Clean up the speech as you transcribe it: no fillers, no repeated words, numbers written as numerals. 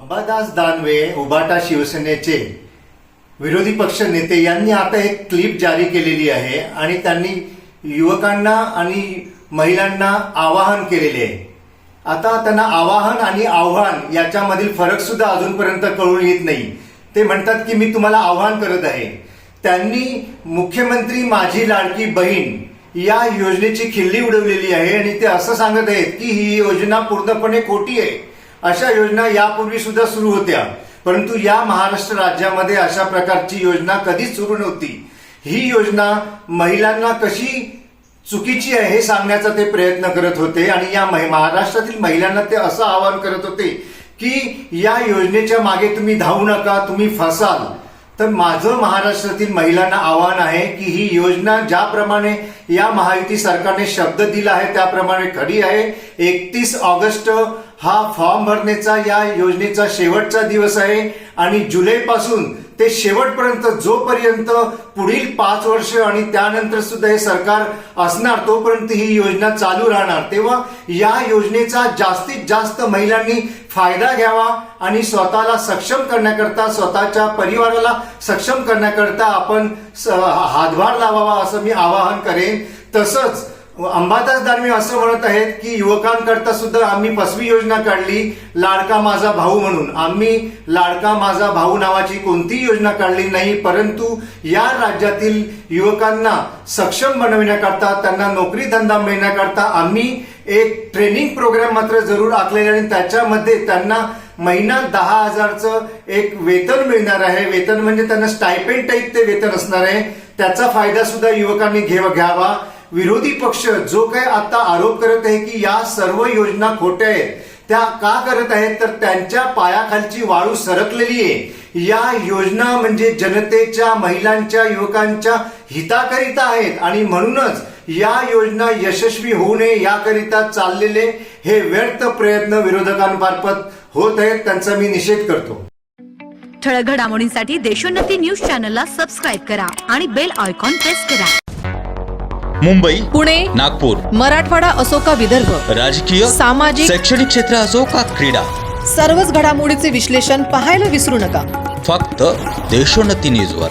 अंबादास दानवे उभाटा शिवसेनेचे विरोधी पक्ष नेते यांनी आता एक क्लिप जारी केलेली आहे आणि त्यांनी युवकांना आणि महिलांना आवाहन केलेले आहे। आता त्यांना आवाहन आणि आव्हान याच्यामधील फरक सुद्धा अजूनपर्यंत कळून येत नाही। ते म्हणतात की मी तुम्हाला आवाहन करत आहे। त्यांनी मुख्यमंत्री माझी लाडकी बहीण या योजनेची खिल्ली उडवलेली आहे आणि ते असं सांगत आहेत की ही योजना पूर्णपणे खोटी आहे। अशा योजना यापूर्वी सुद्धा सुरू होत्या, परंतु या महाराष्ट्र राज्यामध्ये अशा प्रकारची योजना कधीच सुरू नव्हती। ही योजना महिलांना कशी चुकीची आहे हे सांगण्याचा ते प्रयत्न करत होते आणि या महाराष्ट्रातील महिलांना ते असं आवाहन करत होते की या योजनेच्या मागे तुम्ही धावू नका, तुम्ही फसाल। तर माझं महाराष्ट्रातील महिलांना आव्हान आहे की ही योजना ज्याप्रमाणे या महायुती सरकारने शब्द दिला आहे त्याप्रमाणे खरी आहे। 31 ऑगस्ट हा फॉर्म भरण्याचा या योजनेचा शेवटचा दिवस आहे आणि जुलैपासून ते शेवटपर्यंत जोपर्यंत पुढील 5 वर्ष आणि त्यानंतर सुद्धा हे सरकार असणार तोपर्यंत ही योजना चालू राहणार। तेव्हा या योजनेचा जास्तीत जास्त महिलांनी फायदा घ्यावा आणि स्वतःला सक्षम करण्याकरता, स्वतःच्या परिवाराला सक्षम करण्याकरता आपण हातभार लावावा असं मी आवाहन करेन। तसंच अंबादास दानवे असं म्हणत आहेत की युवकांकरता सुद्धा आम्ही 5वी योजना काढली, लाडका माझा भाऊ म्हणून। आम्ही लाडका माझा भाऊ नावाची कोणतीही योजना काढली नाही, परंतु या राज्यातील युवकांना सक्षम बनविण्याकरता, त्यांना नोकरी धंदा मिळण्याकरता आम्ही एक ट्रेनिंग प्रोग्राम मात्र जरूर आखलेला आणि त्याच्यामध्ये त्यांना महिना 10,000चं एक वेतन मिळणार आहे। वेतन म्हणजे त्यांना स्टायपेंड टाईप ते वेतन असणार आहे। त्याचा फायदा सुद्धा युवकांनी घ्यावा। विरोधी पक्ष जो काही आता आरोप करत आहे की या सर्व योजना खोट्या आहेत, त्या का करत आहेत तर त्यांच्या पायाखालची वाळू सरकलेली आहे। या योजना म्हणजे जनतेच्या, महिलांच्या, युवकांच्या हिताकरिता आहेत आणि म्हणूनच या योजना यशस्वी होऊ नये याकरिता चाललेले हे व्यर्थ प्रयत्न विरोधकांमार्फत होत आहेत, त्यांचा मी निषेध करतो। ठळक घडामोडींसाठी देशोन्नती न्यूज चॅनलला सबस्क्राईब करा आणि बेल आयकॉन प्रेस करा। मुंबई, पुणे, नागपूर, मराठवाडा असो का विदर्भ, राजकीय, सामाजिक, शैक्षणिक क्षेत्र असो का क्रीडा, सर्वच घडामोडीचे विश्लेषण पाहायला विसरू नका। फक्त देशोन्नती न्यूजवर।